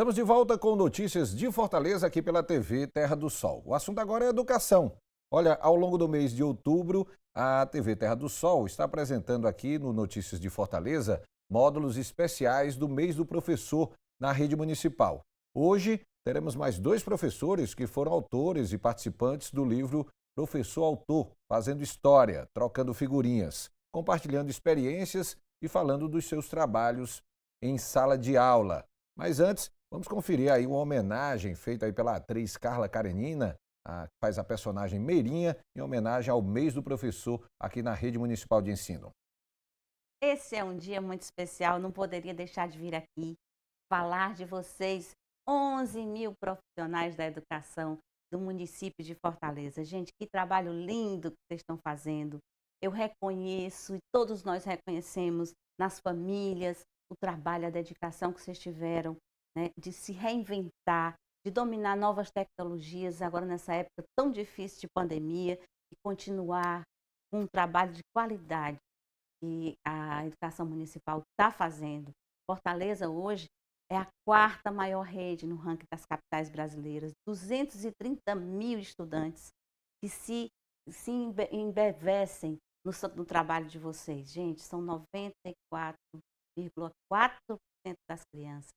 Estamos de volta com notícias de Fortaleza aqui pela TV Terra do Sol. O assunto agora é educação. Olha, ao longo do mês de outubro, a TV Terra do Sol está apresentando aqui no Notícias de Fortaleza módulos especiais do mês do professor na rede municipal. Hoje teremos mais dois professores que foram autores e participantes do livro Professor Autor, fazendo história, trocando figurinhas, compartilhando experiências e falando dos seus trabalhos em sala de aula. Mas antes, vamos conferir aí uma homenagem feita aí pela atriz Carla Karenina, que faz a personagem Meirinha, em homenagem ao mês do professor aqui na Rede Municipal de Ensino. Esse é um dia muito especial, não poderia deixar de vir aqui falar de vocês, 11 mil profissionais da educação do município de Fortaleza. Gente, que trabalho lindo que vocês estão fazendo. Eu reconheço e todos nós reconhecemos nas famílias o trabalho, a dedicação que vocês tiveram, né, de se reinventar, de dominar novas tecnologias agora nessa época tão difícil de pandemia e continuar com um trabalho de qualidade que a educação municipal está fazendo. Fortaleza hoje é a quarta maior rede no ranking das capitais brasileiras, 230 mil estudantes que se embevecem no trabalho de vocês. Gente, são 94,4% das crianças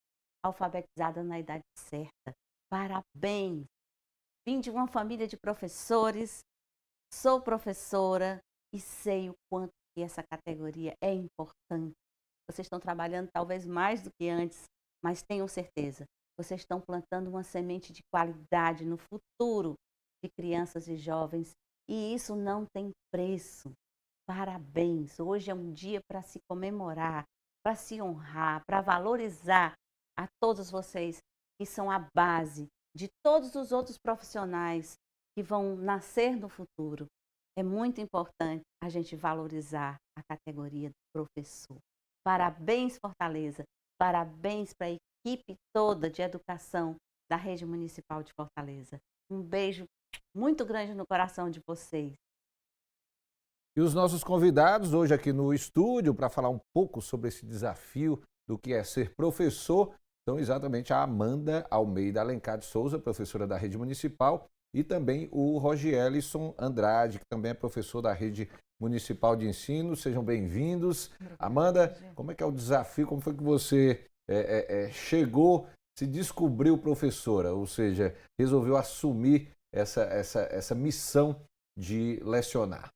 alfabetizadas na idade certa. Parabéns! Vim de uma família de professores, sou professora e sei o quanto que essa categoria é importante. Vocês estão trabalhando talvez mais do que antes, mas tenham certeza, vocês estão plantando uma semente de qualidade no futuro de crianças e jovens e isso não tem preço. Parabéns! Hoje é um dia para se comemorar, para se honrar, para valorizar a todos vocês que são a base de todos os outros profissionais que vão nascer no futuro. É muito importante a gente valorizar a categoria do professor. Parabéns, Fortaleza! Parabéns para a equipe toda de educação da Rede Municipal de Fortaleza. Um beijo muito grande no coração de vocês. E os nossos convidados hoje aqui no estúdio para falar um pouco sobre esse desafio do que é ser professor são exatamente a Amanda Almeida Alencar de Souza, professora da Rede Municipal, e também o Rogielison Andrade, que também é professor da Rede Municipal de Ensino. Sejam bem-vindos. Amanda, como é que é o desafio? Como foi que você chegou, se descobriu professora, ou seja, resolveu assumir essa missão de lecionar?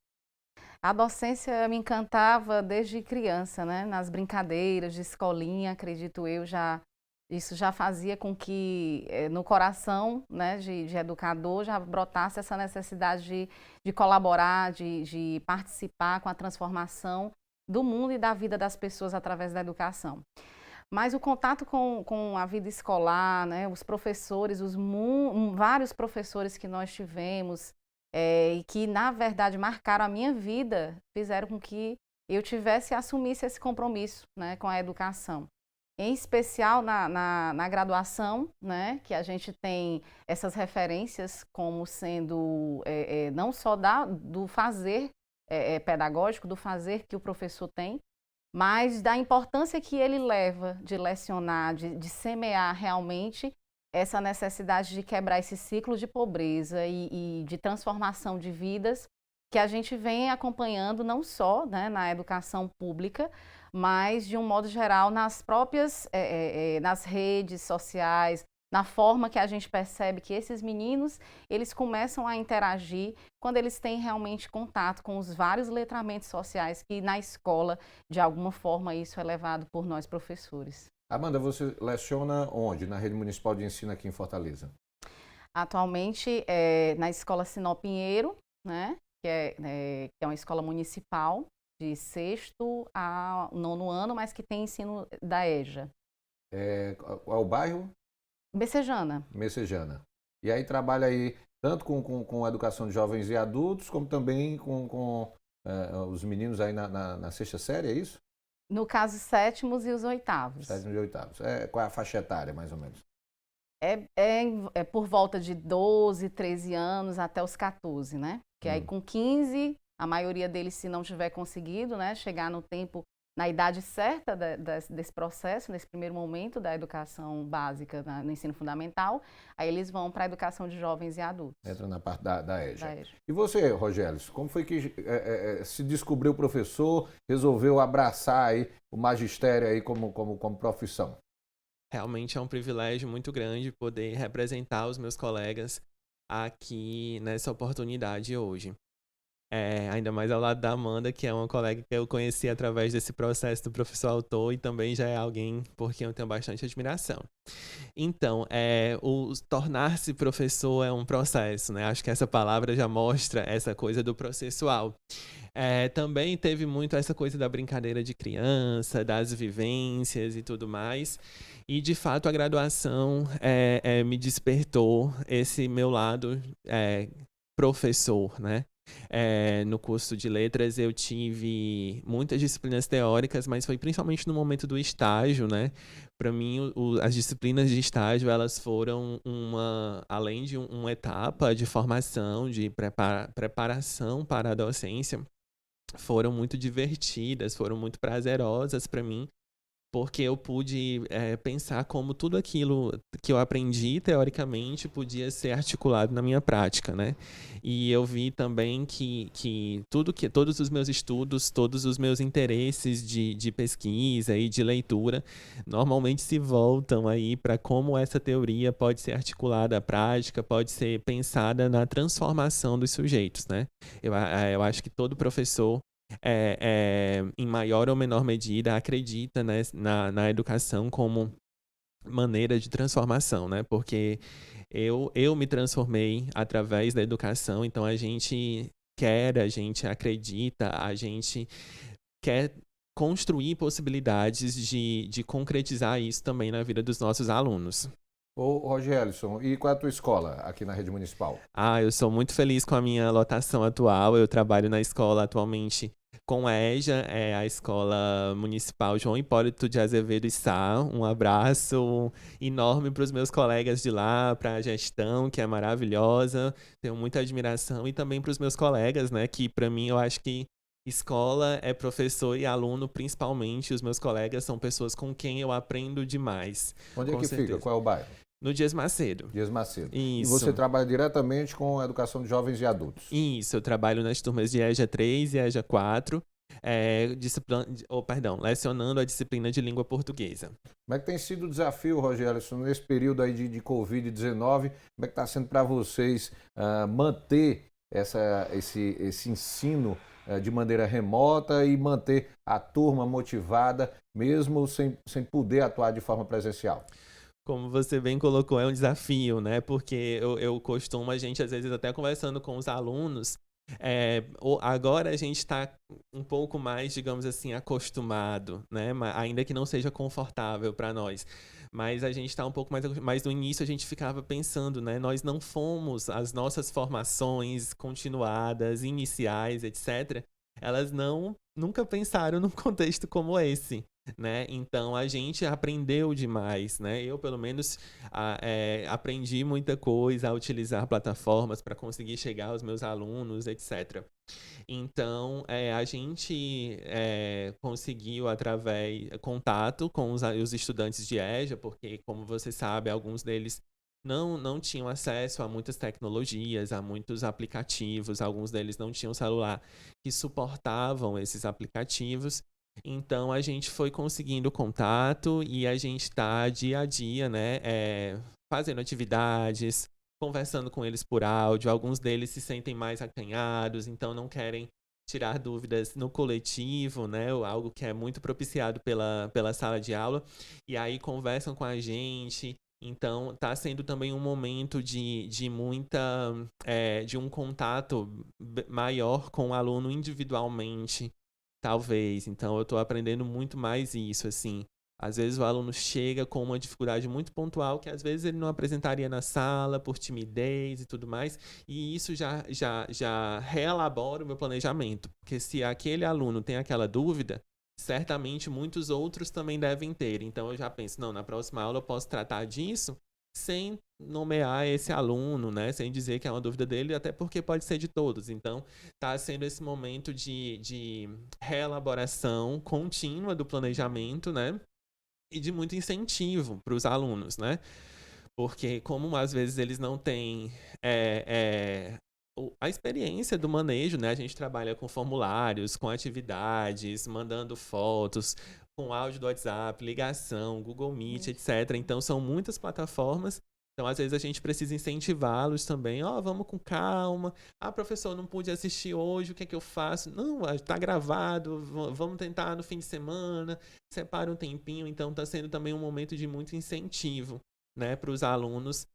A docência me encantava desde criança, né? Nas brincadeiras de escolinha, acredito eu, isso já fazia com que no coração, né, de educador já brotasse essa necessidade de colaborar, de participar com a transformação do mundo e da vida das pessoas através da educação. Mas o contato com a vida escolar, né, os professores, vários professores que nós tivemos, e que, na verdade, marcaram a minha vida, fizeram com que eu assumisse esse compromisso, né, com a educação. Em especial na graduação, né, que a gente tem essas referências como sendo não só do fazer pedagógico, do fazer que o professor tem, mas da importância que ele leva de lecionar, de semear realmente essa necessidade de quebrar esse ciclo de pobreza e de transformação de vidas que a gente vem acompanhando não só, né, na educação pública, mas de um modo geral nas próprias, nas redes sociais, na forma que a gente percebe que esses meninos, eles começam a interagir quando eles têm realmente contato com os vários letramentos sociais que na escola, de alguma forma, isso é levado por nós professores. Amanda, você leciona onde? Na Rede Municipal de Ensino aqui em Fortaleza? Atualmente na Escola Sinop Pinheiro, né, que é uma escola municipal de 6º a 9º ano, mas que tem ensino da EJA. Qual é o bairro? Messejana. Messejana. E aí trabalha aí tanto com a educação de jovens e adultos, como também com os meninos aí na 6ª série, é isso? No caso, 7º e os 8º. 7º e 8º. Qual é a faixa etária, mais ou menos? É por volta de 12, 13 anos até os 14, né? Que aí com 15, a maioria deles, se não tiver conseguido, né, chegar no tempo na idade certa desse processo, nesse primeiro momento da educação básica no ensino fundamental, aí eles vão para a educação de jovens e adultos. Entra na parte da EJA. Da EJA. E você, Rogério, como foi que se descobriu professor, resolveu abraçar aí o magistério aí como profissão? Realmente é um privilégio muito grande poder representar os meus colegas aqui nessa oportunidade hoje. Ainda mais ao lado da Amanda, que é uma colega que eu conheci através desse processo do professor autor e também já é alguém por quem eu tenho bastante admiração. Então, o tornar-se professor é um processo, né? Acho que essa palavra já mostra essa coisa do processual. Também teve muito essa coisa da brincadeira de criança, das vivências e tudo mais. E, de fato, a graduação me despertou esse meu lado professor, né? No curso de letras eu tive muitas disciplinas teóricas, mas foi principalmente no momento do estágio, né? Para mim, as disciplinas de estágio, elas foram além de uma etapa de formação, de preparação para a docência, foram muito divertidas, foram muito prazerosas para mim, porque eu pude pensar como tudo aquilo que eu aprendi teoricamente podia ser articulado na minha prática, né? E eu vi também que todos os meus estudos, todos os meus interesses de pesquisa e de leitura normalmente se voltam aí para como essa teoria pode ser articulada à prática, pode ser pensada na transformação dos sujeitos, né? Eu acho que todo professor em maior ou menor medida, acredita, né, na educação como maneira de transformação, né? Porque eu me transformei através da educação, então a gente acredita, a gente quer construir possibilidades de concretizar isso também na vida dos nossos alunos. Ô, Rogélison, e qual é a tua escola aqui na rede municipal? Eu sou muito feliz com a minha lotação atual. Eu trabalho na escola atualmente com a EJA, a Escola Municipal João Hipólito de Azevedo e Sá. Um abraço enorme para os meus colegas de lá, para a gestão, que é maravilhosa. Tenho muita admiração. E também para os meus colegas, né, que para mim eu acho que escola é professor e aluno, principalmente. Os meus colegas são pessoas com quem eu aprendo demais. Onde é que fica? Qual é o bairro? No Dias Macedo. Dias Macedo. Isso. E você trabalha diretamente com a educação de jovens e adultos? Isso, eu trabalho nas turmas de EJA 3 e EJA 4, lecionando a disciplina de língua portuguesa. Como é que tem sido o desafio, Rogério, nesse período aí de Covid-19? Como é que está sendo para vocês manter esse ensino de maneira remota e manter a turma motivada, mesmo sem poder atuar de forma presencial? Como você bem colocou, é um desafio, né? Porque eu costumo, a gente às vezes até conversando com os alunos, agora a gente está um pouco mais, digamos assim, acostumado, né? Ainda que não seja confortável para nós. Mas a gente está um pouco mais no início a gente ficava pensando, né? Nós não fomos, as nossas formações continuadas, iniciais, etc., elas nunca pensaram num contexto como esse, né? Então a gente aprendeu demais, né? Eu pelo menos aprendi muita coisa a utilizar plataformas para conseguir chegar aos meus alunos, etc. Então a gente conseguiu através contato com os estudantes de EJA, porque como você sabe, alguns deles não tinham acesso a muitas tecnologias, a muitos aplicativos, alguns deles não tinham celular que suportavam esses aplicativos. Então a gente foi conseguindo contato e a gente está dia a dia, né, fazendo atividades, conversando com eles por áudio. Alguns deles se sentem mais acanhados, então não querem tirar dúvidas no coletivo, né, algo que é muito propiciado pela sala de aula. E aí conversam com a gente. Então, está sendo também um momento de um contato maior com o aluno individualmente, talvez. Então, eu estou aprendendo muito mais isso, assim. Às vezes o aluno chega com uma dificuldade muito pontual que às vezes ele não apresentaria na sala por timidez e tudo mais. E isso já reelabora o meu planejamento. Porque se aquele aluno tem aquela dúvida, certamente muitos outros também devem ter. Então eu já penso, não, na próxima aula eu posso tratar disso sem nomear esse aluno, né? Sem dizer que é uma dúvida dele, até porque pode ser de todos. Então, está sendo esse momento de reelaboração contínua do planejamento, né? E de muito incentivo para os alunos, né? Porque como às vezes eles não têm a experiência do manejo, né? A gente trabalha com formulários, com atividades, mandando fotos, com áudio do WhatsApp, ligação, Google Meet, etc. Então, são muitas plataformas. Então, às vezes, a gente precisa incentivá-los também. Vamos com calma. Professor, não pude assistir hoje, o que é que eu faço? Não, está gravado, vamos tentar no fim de semana. Separa um tempinho. Então, está sendo também um momento de muito incentivo, né, para os alunos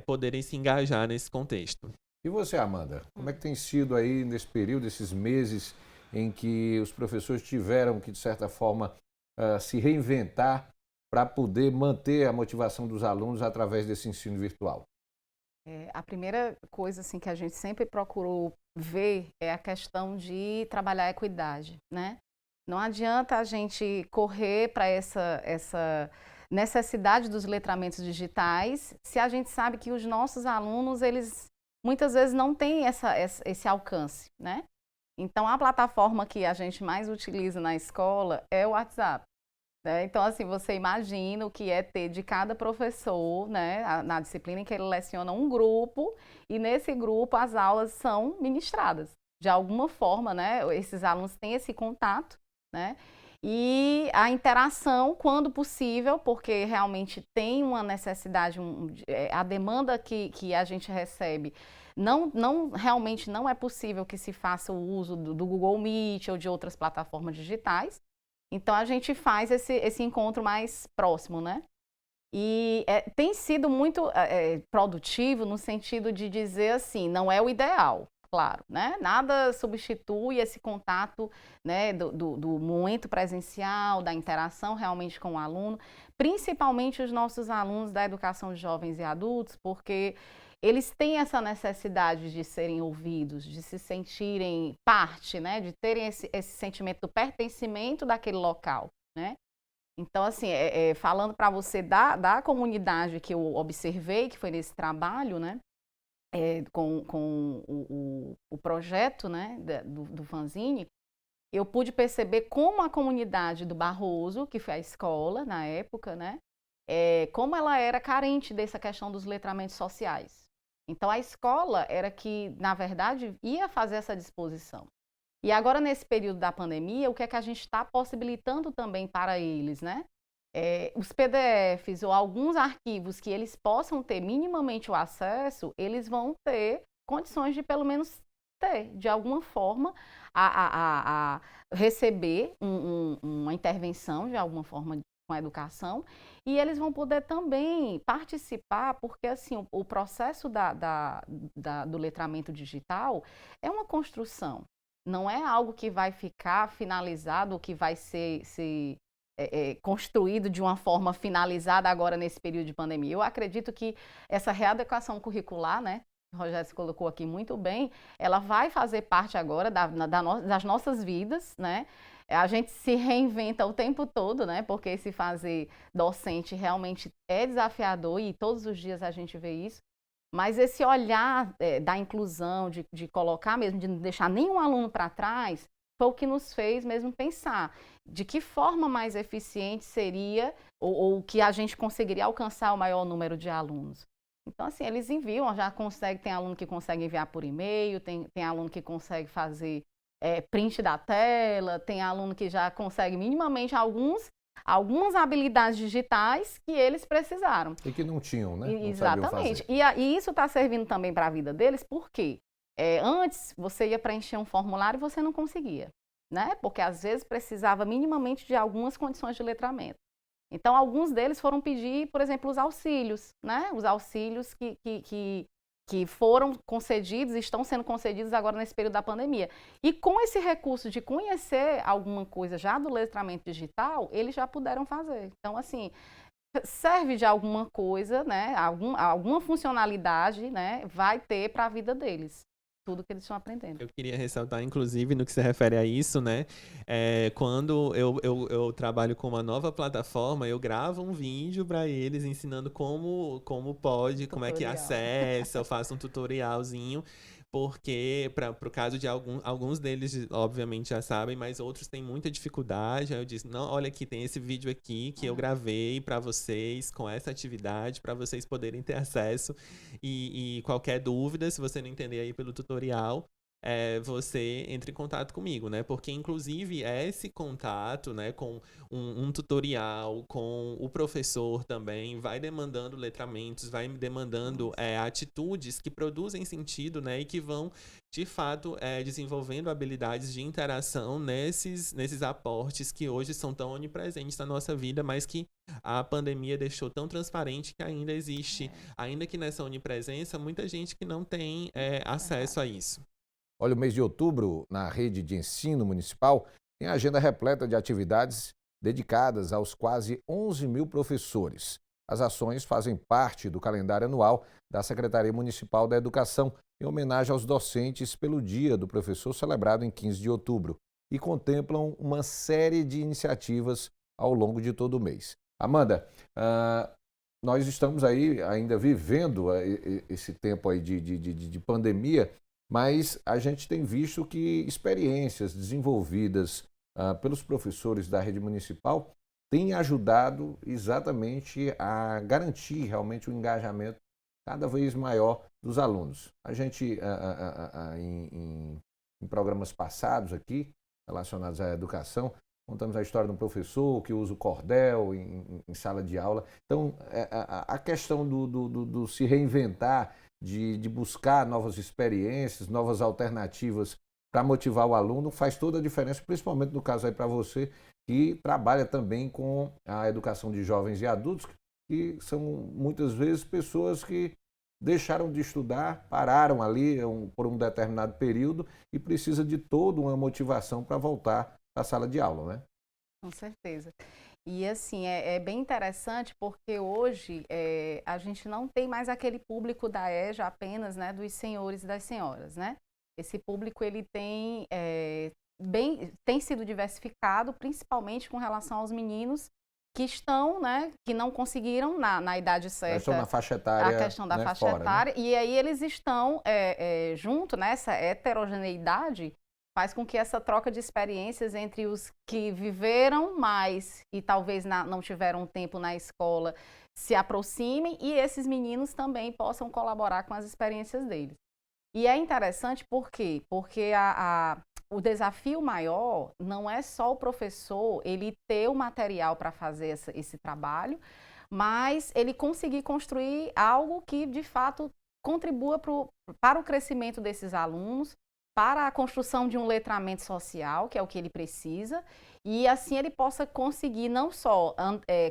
poderem se engajar nesse contexto. E você, Amanda, como é que tem sido aí nesse período, esses meses em que os professores tiveram que, de certa forma, se reinventar para poder manter a motivação dos alunos através desse ensino virtual? A primeira coisa assim, que a gente sempre procurou ver é a questão de trabalhar a equidade, né? Não adianta a gente correr para essa necessidade dos letramentos digitais se a gente sabe que os nossos alunos, eles muitas vezes não têm esse alcance, né? Então, a plataforma que a gente mais utiliza na escola é o WhatsApp. Né? Então, assim, você imagina o que é ter de cada professor, né, na disciplina em que ele leciona um grupo, e nesse grupo as aulas são ministradas. De alguma forma, né, esses alunos têm esse contato, né, e a interação, quando possível, porque realmente tem uma necessidade, a demanda que a gente recebe, realmente não é possível que se faça o uso do Google Meet ou de outras plataformas digitais. Então, a gente faz esse encontro mais próximo, né? E tem sido muito produtivo no sentido de dizer assim, não é o ideal, claro, né? Nada substitui esse contato, né, do momento presencial, da interação realmente com o aluno, principalmente os nossos alunos da educação de jovens e adultos, porque eles têm essa necessidade de serem ouvidos, de se sentirem parte, né, de terem esse sentimento do pertencimento daquele local, né? Então, assim, falando para você da comunidade que eu observei, que foi nesse trabalho, né, com o projeto, né, do fanzine, eu pude perceber como a comunidade do Barroso, que foi a escola na época, né, como ela era carente dessa questão dos letramentos sociais. Então, a escola era que, na verdade, ia fazer essa disposição. E agora, nesse período da pandemia, o que é que a gente está possibilitando também para eles, né? Os PDFs ou alguns arquivos que eles possam ter minimamente o acesso, eles vão ter condições de, pelo menos, ter, de alguma forma, a receber uma intervenção, de alguma forma, com a educação, e eles vão poder também participar, porque assim, o processo do letramento digital é uma construção, não é algo que vai ficar finalizado, que vai ser construído de uma forma finalizada agora nesse período de pandemia. Eu acredito que essa readequação curricular, né, o Rogério se colocou aqui muito bem, ela vai fazer parte agora das nossas vidas, né? A gente se reinventa o tempo todo, né? Porque esse fazer docente realmente é desafiador e todos os dias a gente vê isso. Mas esse olhar da inclusão, de colocar mesmo, de não deixar nenhum aluno para trás, foi o que nos fez mesmo pensar de que forma mais eficiente seria ou que a gente conseguiria alcançar o maior número de alunos. Então, assim, eles enviam, tem aluno que consegue enviar por e-mail, tem aluno que consegue fazer print da tela, tem aluno que já consegue minimamente algumas habilidades digitais que eles precisaram. E que não tinham, né? Exatamente. E isso está servindo também para a vida deles, porque antes você ia preencher um formulário e você não conseguia, né? Porque às vezes precisava minimamente de algumas condições de letramento. Então, alguns deles foram pedir, por exemplo, os auxílios, né? Os auxílios que foram concedidos e estão sendo concedidos agora nesse período da pandemia. E com esse recurso de conhecer alguma coisa já do letramento digital, eles já puderam fazer. Então, assim, serve de alguma coisa, né? Alguma funcionalidade, né? Vai ter para a vida deles. tudo que eles estão aprendendo. Eu queria ressaltar, inclusive, no que se refere a isso, né? Quando eu trabalho com uma nova plataforma, eu gravo um vídeo para eles ensinando como pode, como é que acessa, eu faço um tutorialzinho. Porque, para o caso de alguns deles, obviamente, já sabem, mas outros têm muita dificuldade. Aí eu disse, não, olha aqui, tem esse vídeo aqui que eu gravei para vocês, com essa atividade, para vocês poderem ter acesso. E qualquer dúvida, se você não entender aí pelo tutorial, você entre em contato comigo, né? Porque, inclusive, esse contato, né, com um tutorial, com o professor também, vai demandando letramentos, vai demandando atitudes que produzem sentido, né? E que vão, de fato, desenvolvendo habilidades de interação nesses aportes que hoje são tão onipresentes na nossa vida, mas que a pandemia deixou tão transparente que ainda existe, ainda que nessa onipresença, muita gente que não tem acesso a isso. Olha, o mês de outubro, na rede de ensino municipal, tem a agenda repleta de atividades dedicadas aos quase 11 mil professores. As ações fazem parte do calendário anual da Secretaria Municipal da Educação, em homenagem aos docentes pelo Dia do Professor, celebrado em 15 de outubro, e contemplam uma série de iniciativas ao longo de todo o mês. Amanda, nós estamos aí ainda vivendo esse tempo aí de pandemia, mas a gente tem visto que experiências desenvolvidas pelos professores da rede municipal têm ajudado exatamente a garantir realmente o engajamento cada vez maior dos alunos. A gente, em programas passados aqui, relacionados à educação, contamos a história de um professor que usa o cordel em sala de aula. Então, a questão do se reinventar, de buscar novas experiências, novas alternativas para motivar o aluno, faz toda a diferença, principalmente no caso aí para você, que trabalha também com a educação de jovens e adultos, que são muitas vezes pessoas que deixaram de estudar, pararam ali por um determinado período e precisa de toda uma motivação para voltar à sala de aula, né? Com certeza. E assim, é bem interessante porque hoje a gente não tem mais aquele público da EJA apenas, né, dos senhores e das senhoras, né? Esse público ele tem sido diversificado, principalmente com relação aos meninos que estão, né, que não conseguiram na idade certa. Estão na faixa etária, a questão da faixa fora, etária, né? E aí eles estão junto, né, essa heterogeneidade faz com que essa troca de experiências entre os que viveram mais e talvez não tiveram tempo na escola se aproximem e esses meninos também possam colaborar com as experiências deles. E é interessante por quê? Porque o desafio maior não é só o professor ele ter o material para fazer esse trabalho, mas ele conseguir construir algo que de fato contribua para o crescimento desses alunos, para a construção de um letramento social, que é o que ele precisa, e assim ele possa conseguir não só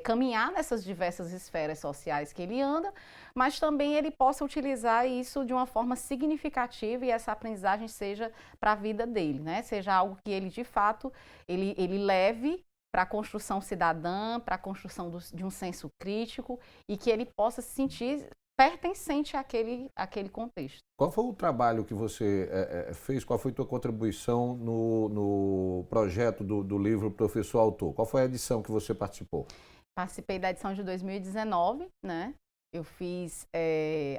caminhar nessas diversas esferas sociais que ele anda, mas também ele possa utilizar isso de uma forma significativa e essa aprendizagem seja para a vida dele, né? Seja algo que ele, de fato, ele leve para a construção cidadã, para a construção de um senso crítico e que ele possa se sentir pertencente àquele contexto. Qual foi o trabalho que você fez? Qual foi a tua contribuição no projeto do livro Professor Autor? Qual foi a edição que você participou? Participei da edição de 2019, né? Eu fiz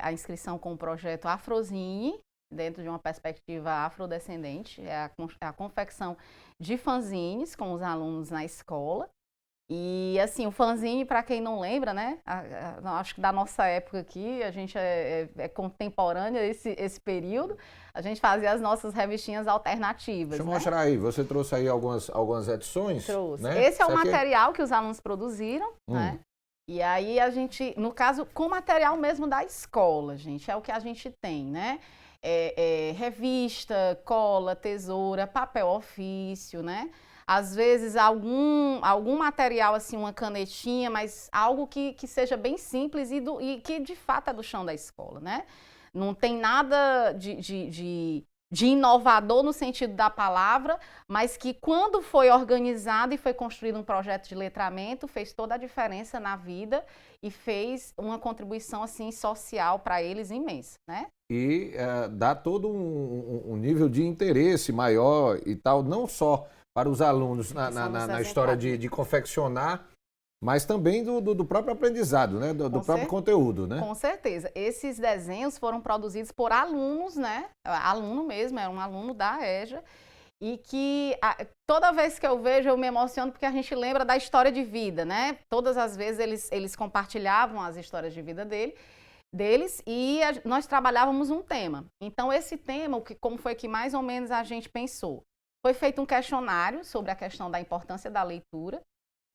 a inscrição com o projeto Afrozine, dentro de uma perspectiva afrodescendente, a confecção de fanzines com os alunos na escola. E assim, o fanzine, para quem não lembra, né, acho que da nossa época aqui, a gente é contemporânea esse período, a gente fazia as nossas revistinhas alternativas. Deixa eu né? mostrar aí, você trouxe aí algumas edições? Trouxe. Né? Esse é o material que os alunos produziram, né? E aí a gente, no caso, com material mesmo da escola, gente, é o que a gente tem, né? Revista, cola, tesoura, papel ofício, né? Às vezes algum material, assim, uma canetinha, mas algo que seja bem simples e que de fato é do chão da escola, né? Não tem nada de de inovador no sentido da palavra, mas que quando foi organizado e foi construído um projeto de letramento, fez toda a diferença na vida e fez uma contribuição assim social para eles imensa, né? E dá todo um nível de interesse maior e tal, não só para os alunos na história de confeccionar, mas também do próprio aprendizado, né? Do próprio conteúdo, né? Com certeza. Esses desenhos foram produzidos por alunos, né? Aluno mesmo, era um aluno da EJA. E que toda vez que eu vejo eu me emociono porque a gente lembra da história de vida, né? Todas as vezes eles compartilhavam as histórias de vida deles e nós trabalhávamos um tema. Então esse tema, como foi que mais ou menos a gente pensou? Foi feito um questionário sobre a questão da importância da leitura.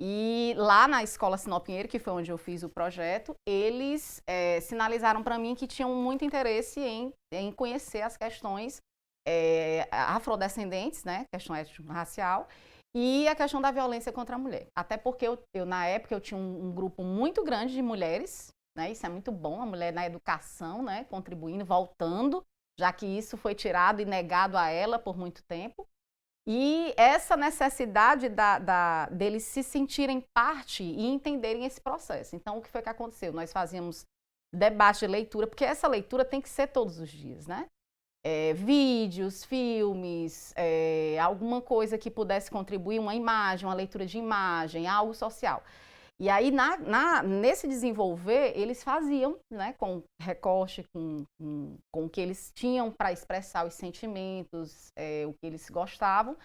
E lá na Escola Sinop Pinheiro, que foi onde eu fiz o projeto, eles sinalizaram para mim que tinham muito interesse em conhecer as questões afrodescendentes, né, questão étnico-racial, e a questão da violência contra a mulher. Até porque na época eu tinha um grupo muito grande de mulheres, né, isso é muito bom, a mulher na educação, né, contribuindo, voltando, já que isso foi tirado e negado a ela por muito tempo. E essa necessidade deles se sentirem parte e entenderem esse processo. Então, o que foi que aconteceu? Nós fazíamos debate de leitura, porque essa leitura tem que ser todos os dias, né? Vídeos, filmes, alguma coisa que pudesse contribuir, uma imagem, uma leitura de imagem, algo social. E aí, nesse desenvolver, eles faziam, né, com recorte, com o que eles tinham para expressar os sentimentos, o que eles gostavam,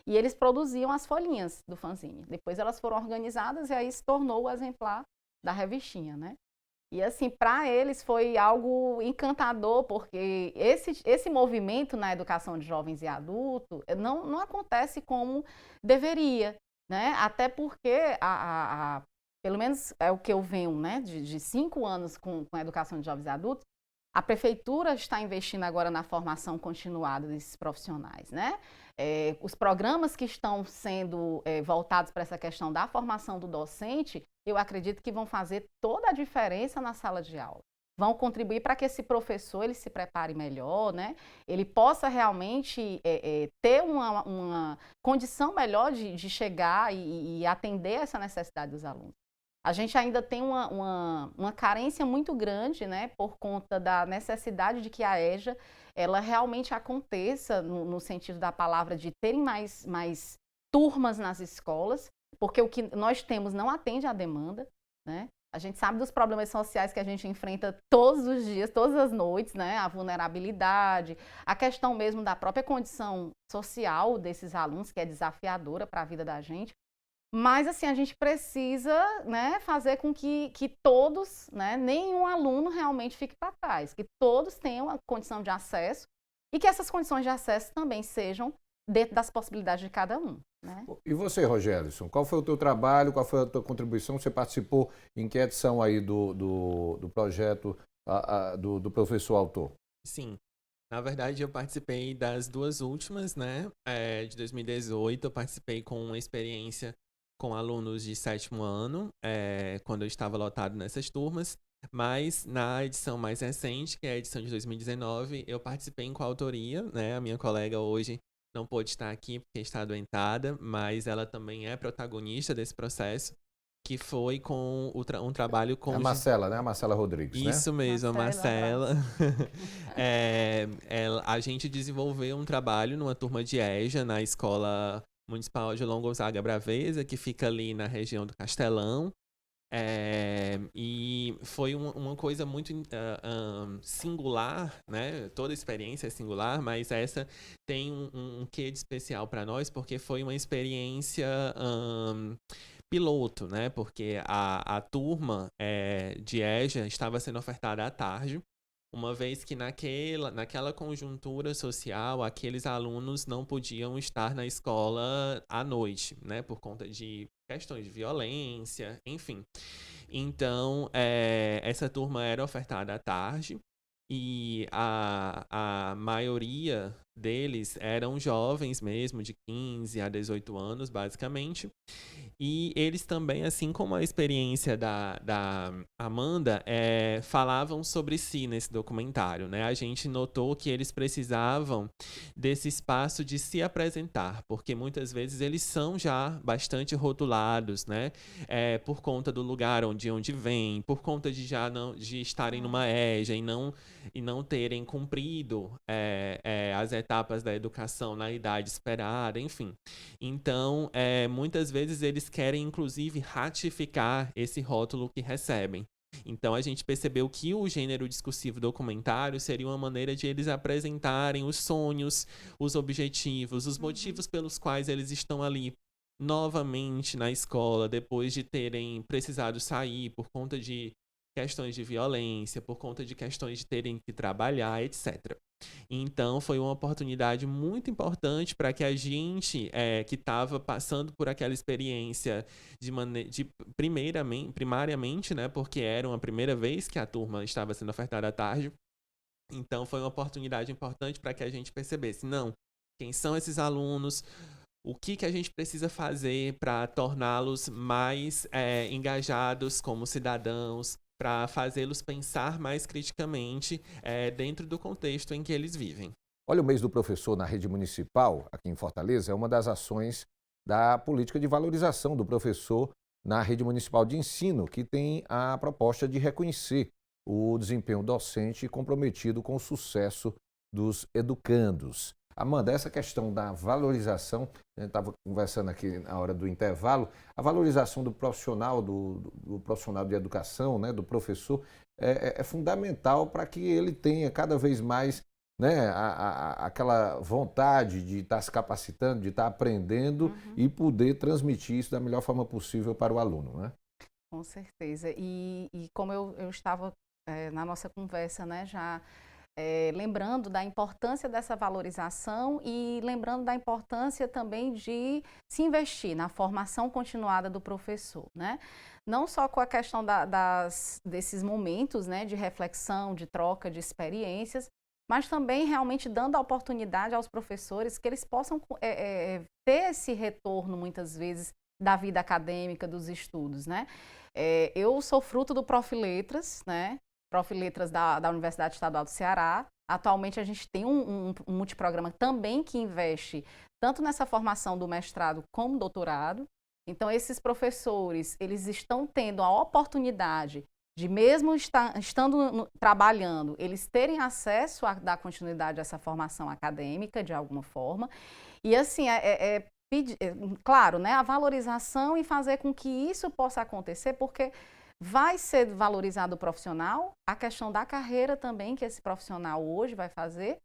e eles produziam as folhinhas do fanzine. Depois elas foram organizadas e aí se tornou o exemplar da revistinha, né? E assim, para eles foi algo encantador, porque esse movimento na educação de jovens e adultos não acontece como deveria, né? Até porque pelo menos é o que eu venho, né, de 5 anos com a educação de jovens e adultos, a prefeitura está investindo agora na formação continuada desses profissionais, né? Os programas que estão sendo voltados para essa questão da formação do docente, eu acredito que vão fazer toda a diferença na sala de aula. Vão contribuir para que esse professor ele se prepare melhor, né? Ele possa realmente ter uma condição melhor de chegar e atender essa necessidade dos alunos. A gente ainda tem uma carência muito grande, né, por conta da necessidade de que a EJA ela realmente aconteça no sentido da palavra de terem mais turmas nas escolas, porque o que nós temos não atende à demanda, né? A gente sabe dos problemas sociais que a gente enfrenta todos os dias, todas as noites, né? A vulnerabilidade, a questão mesmo da própria condição social desses alunos, que é desafiadora para a vida da gente. Mas, assim, a gente precisa, né, fazer com que todos, né, nenhum aluno realmente fique para trás, que todos tenham a condição de acesso e que essas condições de acesso também sejam dentro das possibilidades de cada um, né? E você, Rogérison, qual foi o teu trabalho, qual foi a tua contribuição? Você participou em que edição aí do projeto do professor autor? Sim. Na verdade, eu participei das 2 últimas, né? De 2018, eu participei com uma experiência com alunos de 7º ano, quando eu estava lotado nessas turmas, mas na edição mais recente, que é a edição de 2019, eu participei em coautoria, né? A minha colega hoje não pôde estar aqui porque está adoentada, mas ela também é protagonista desse processo, que foi com um trabalho com... A Marcela, né? A Marcela Rodrigues, Isso né? mesmo, a Marcela. A gente desenvolveu um trabalho numa turma de EJA na Escola Municipal de João Gonzaga Braveza, que fica ali na região do Castelão. E foi uma coisa muito singular, né? Toda experiência é singular, mas essa tem um quê de especial para nós, porque foi uma experiência piloto, né? Porque a turma de EJA estava sendo ofertada à tarde, uma vez que naquela conjuntura social, aqueles alunos não podiam estar na escola à noite, né? Por conta de questões de violência, enfim. Então, essa turma era ofertada à tarde e a maioria deles eram jovens mesmo, de 15 a 18 anos, basicamente. E eles também, assim como a experiência da Amanda, falavam sobre si nesse documentário, né? A gente notou que eles precisavam desse espaço de se apresentar, porque muitas vezes eles são já bastante rotulados, né? Por conta do lugar onde vêm, por conta de estarem numa EJA e não terem cumprido as etapas da educação na idade esperada, enfim. Então, muitas vezes eles querem, inclusive, ratificar esse rótulo que recebem. Então, a gente percebeu que o gênero discursivo documentário seria uma maneira de eles apresentarem os sonhos, os objetivos, os motivos pelos quais eles estão ali novamente na escola, depois de terem precisado sair por conta de questões de violência, por conta de questões de terem que trabalhar, etc. Então, foi uma oportunidade muito importante para que a gente, que estava passando por aquela experiência primariamente, né, porque era uma primeira vez que a turma estava sendo ofertada à tarde, então foi uma oportunidade importante para que a gente percebesse, não, quem são esses alunos, o que a gente precisa fazer para torná-los mais engajados como cidadãos, para fazê-los pensar mais criticamente dentro do contexto em que eles vivem. Olha, o mês do professor na rede municipal, aqui em Fortaleza, é uma das ações da política de valorização do professor na rede municipal de ensino, que tem a proposta de reconhecer o desempenho docente comprometido com o sucesso dos educandos. Amanda, essa questão da valorização, a gente estava conversando aqui na hora do intervalo, a valorização do profissional, do profissional de educação, né, do professor, é fundamental para que ele tenha cada vez mais, né, aquela vontade de estar se capacitando, de estar aprendendo e poder transmitir isso da melhor forma possível para o aluno, né? Com certeza. E como eu estava na nossa conversa, né, já lembrando da importância dessa valorização e lembrando da importância também de se investir na formação continuada do professor, né? Não só com a questão desses momentos, né, de reflexão, de troca de experiências, mas também realmente dando a oportunidade aos professores que eles possam ter esse retorno, muitas vezes, da vida acadêmica, dos estudos, né? Eu sou fruto do Profiletras, né? Profiletras da Universidade Estadual do Ceará. Atualmente a gente tem um multiprograma também que investe tanto nessa formação do mestrado como doutorado. Então esses professores, eles estão tendo a oportunidade de mesmo estando trabalhando, eles terem acesso a dar continuidade a essa formação acadêmica de alguma forma. E assim, claro, né, a valorização e fazer com que isso possa acontecer, porque vai ser valorizado o profissional, a questão da carreira também que esse profissional hoje vai fazer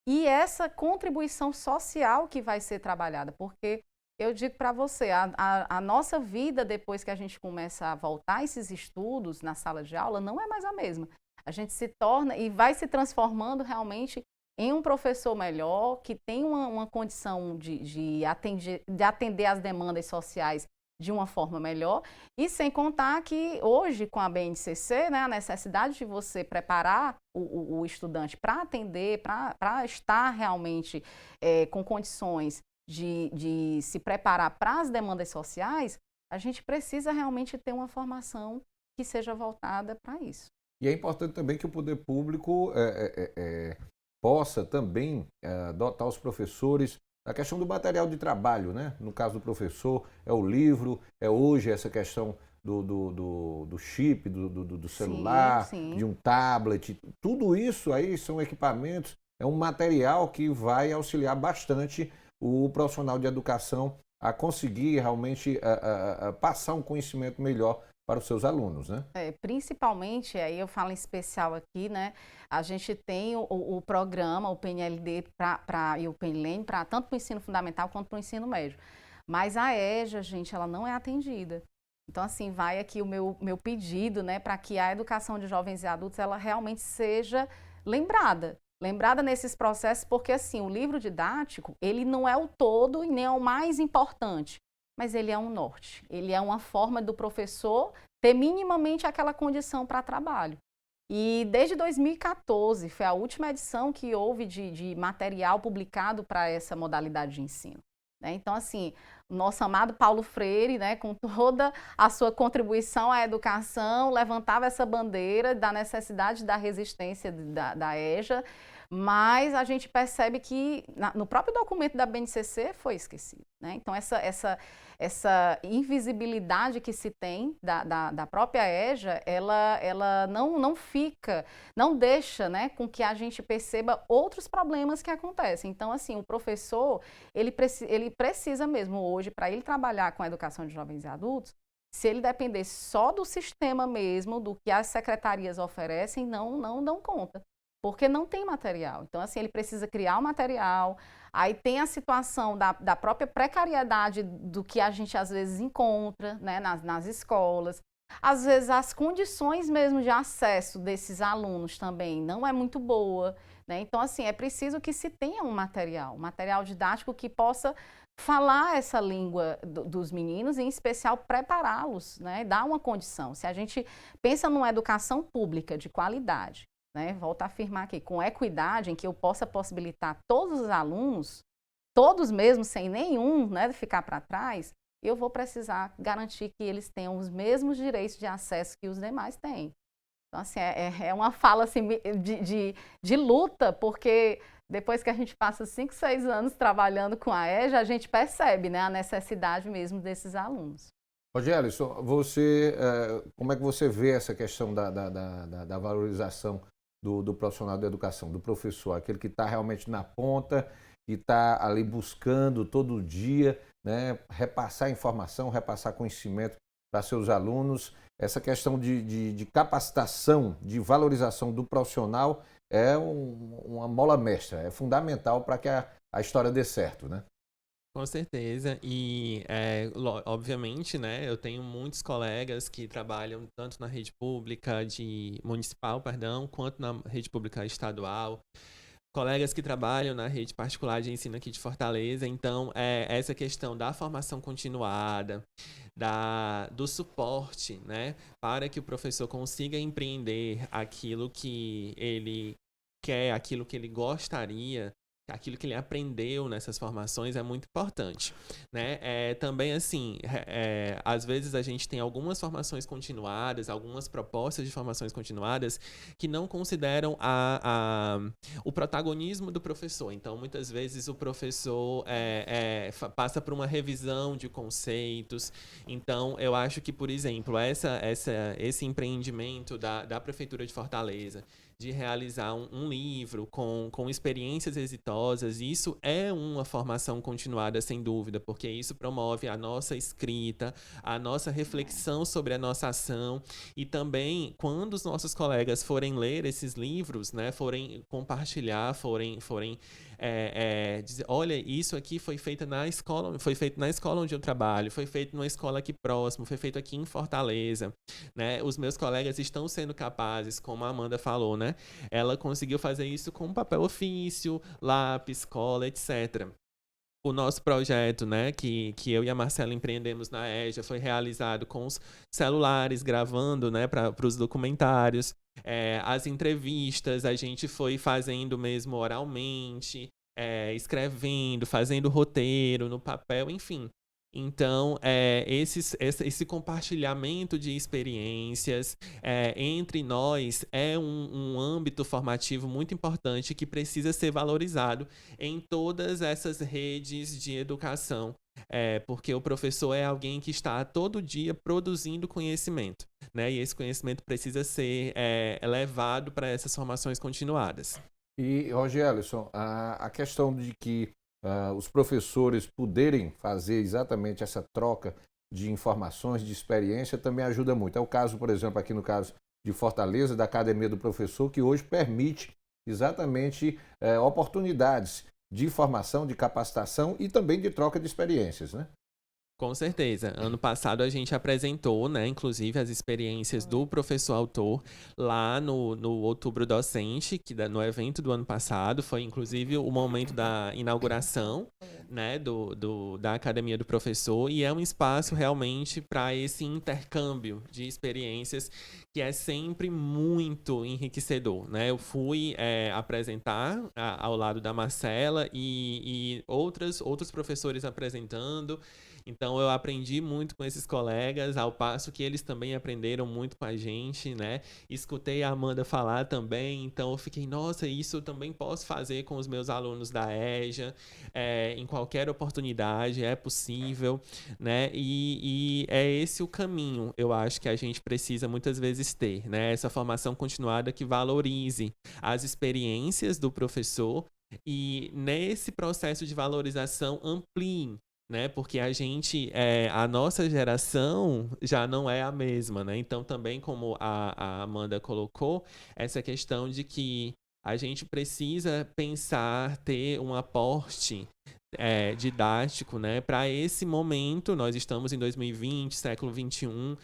e essa contribuição social que vai ser trabalhada, porque eu digo para você, a nossa vida depois que a gente começa a voltar a esses estudos na sala de aula não é mais a mesma. A gente se torna e vai se transformando realmente em um professor melhor, que tem uma condição de atender às demandas sociais de uma forma melhor, e sem contar que hoje com a BNCC, né, a necessidade de você preparar o estudante para atender, para estar realmente com condições de se preparar para as demandas sociais, a gente precisa realmente ter uma formação que seja voltada para isso. E é importante também que o poder público possa também dotar os professores a questão do material de trabalho, né? No caso do professor, é o livro, é hoje essa questão do chip, do celular, sim. De um tablet. Tudo isso aí são equipamentos, é um material que vai auxiliar bastante o profissional de educação a conseguir realmente passar um conhecimento melhor para os seus alunos, né? Principalmente, aí eu falo em especial aqui, né? A gente tem o programa, o PNLD e o PNLEN, tanto para o ensino fundamental quanto para o ensino médio. Mas a EJA, gente, ela não é atendida. Então, assim, vai aqui o meu pedido, né, para que a educação de jovens e adultos, ela realmente seja lembrada nesses processos, porque, assim, o livro didático, ele não é o todo e nem é o mais importante, mas ele é um norte, ele é uma forma do professor ter minimamente aquela condição para trabalho. E desde 2014, foi a última edição que houve de material publicado para essa modalidade de ensino. Né? Então, assim, o nosso amado Paulo Freire, né, com toda a sua contribuição à educação, levantava essa bandeira da necessidade da resistência da EJA, mas a gente percebe que no próprio documento da BNCC foi esquecido. Né? Então, essa invisibilidade que se tem da própria EJA, ela não deixa, né, com que a gente perceba outros problemas que acontecem. Então, assim, o professor, ele precisa mesmo hoje, para ele trabalhar com a educação de jovens e adultos, se ele depender só do sistema mesmo, do que as secretarias oferecem, não dão conta. Porque não tem material. Então, assim, ele precisa criar o material. Aí tem a situação da própria precariedade do que a gente às vezes encontra, né, nas escolas. Às vezes as condições mesmo de acesso desses alunos também não é muito boa. Né? Então, assim, é preciso que se tenha um material didático que possa falar essa língua dos meninos, e em especial prepará-los, né, dar uma condição. Se a gente pensa numa educação pública de qualidade, né, volto a afirmar aqui, com equidade, em que eu possa possibilitar todos os alunos, todos mesmo, sem nenhum, né, ficar para trás, eu vou precisar garantir que eles tenham os mesmos direitos de acesso que os demais têm. Então, assim, é uma fala assim, de luta, porque depois que a gente passa 5, 6 anos trabalhando com a EJA, a gente percebe, né, a necessidade mesmo desses alunos. Rogélisson, como é que você vê essa questão da valorização do profissional da educação, do professor, aquele que está realmente na ponta, que está ali buscando todo dia, né, repassar informação, repassar conhecimento para seus alunos? Essa questão de capacitação, de valorização do profissional é uma mola mestra, é fundamental para que a história dê certo, né? Com certeza, e obviamente, né, eu tenho muitos colegas que trabalham tanto na rede pública municipal, quanto na rede pública estadual, colegas que trabalham na rede particular de ensino aqui de Fortaleza. Então, essa questão da formação continuada, do suporte, né, para que o professor consiga empreender aquilo que ele quer, aquilo que ele gostaria, aquilo que ele aprendeu nessas formações é muito importante, né? Também, assim, às vezes a gente tem algumas formações continuadas, algumas propostas de formações continuadas que não consideram o protagonismo do professor. Então, muitas vezes o professor passa por uma revisão de conceitos. Então, eu acho que, por exemplo, esse empreendimento da Prefeitura de Fortaleza, de realizar um livro com experiências exitosas, isso é uma formação continuada, sem dúvida, porque isso promove a nossa escrita, a nossa reflexão sobre a nossa ação, e também, quando os nossos colegas forem ler esses livros, né, forem compartilhar, forem dizer, olha, isso aqui foi feito na escola onde eu trabalho, foi feito numa escola aqui próximo, foi feito aqui em Fortaleza, né? Os meus colegas estão sendo capazes, como a Amanda falou, né? Ela conseguiu fazer isso com papel ofício, lápis, cola, etc. O nosso projeto, né, que eu e a Marcela empreendemos na EJA, foi realizado com os celulares, gravando, né, para os documentários. As entrevistas a gente foi fazendo mesmo oralmente, escrevendo, fazendo roteiro no papel, enfim. Então, esse compartilhamento de experiências entre nós é um âmbito formativo muito importante que precisa ser valorizado em todas essas redes de educação, porque o professor é alguém que está todo dia produzindo conhecimento, né? E esse conhecimento precisa ser levado para essas formações continuadas. E, Rogélisson, a questão de que os professores poderem fazer exatamente essa troca de informações, de experiência, também ajuda muito. É o caso, por exemplo, aqui no caso de Fortaleza, da Academia do Professor, que hoje permite exatamente oportunidades de formação, de capacitação e também de troca de experiências, né? Com certeza. Ano passado a gente apresentou, né, inclusive as experiências do professor autor lá no Outubro Docente, no evento do ano passado, foi inclusive o momento da inauguração, né, da Academia do Professor, e é um espaço realmente para esse intercâmbio de experiências que é sempre muito enriquecedor, né? Eu fui apresentar ao lado da Marcela e outros professores apresentando. Então eu aprendi muito com esses colegas, ao passo que eles também aprenderam muito com a gente, né? Escutei a Amanda falar também, então eu fiquei, nossa, isso eu também posso fazer com os meus alunos da EJA, em qualquer oportunidade, é possível, né? E é esse o caminho, eu acho que a gente precisa muitas vezes ter, né? Essa formação continuada que valorize as experiências do professor e nesse processo de valorização amplie, né? Porque a nossa geração já não é a mesma, né? Então também, como a Amanda colocou, essa questão de que a gente precisa pensar, ter um aporte didático, né? Para esse momento, nós estamos em 2020, século XXI,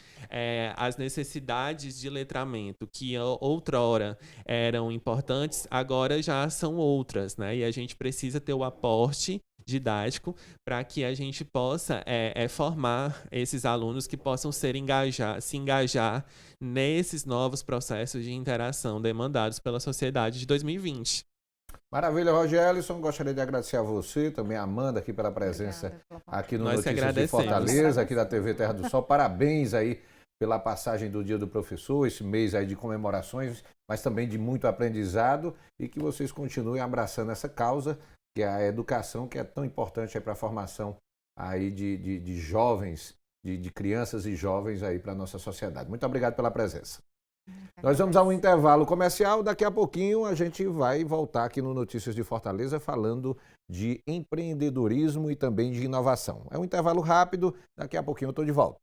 as necessidades de letramento que outrora eram importantes, agora já são outras, né? E a gente precisa ter o aporte didático para que a gente possa formar esses alunos que possam se engajar nesses novos processos de interação demandados pela sociedade de 2020. Maravilha, Rogelison. Gostaria de agradecer a você, também a Amanda, aqui pela presença aqui no Nós que Notícias de agradecemos. Fortaleza, aqui da TV Terra do Sol. Parabéns aí pela passagem do Dia do Professor, esse mês aí de comemorações, mas também de muito aprendizado, e que vocês continuem abraçando essa causa, que é a educação, que é tão importante para a formação aí de jovens, de crianças e jovens aí para a nossa sociedade. Muito obrigado pela presença. Nós vamos a um intervalo comercial, daqui a pouquinho a gente vai voltar aqui no Notícias de Fortaleza falando de empreendedorismo e também de inovação. É um intervalo rápido, daqui a pouquinho eu estou de volta.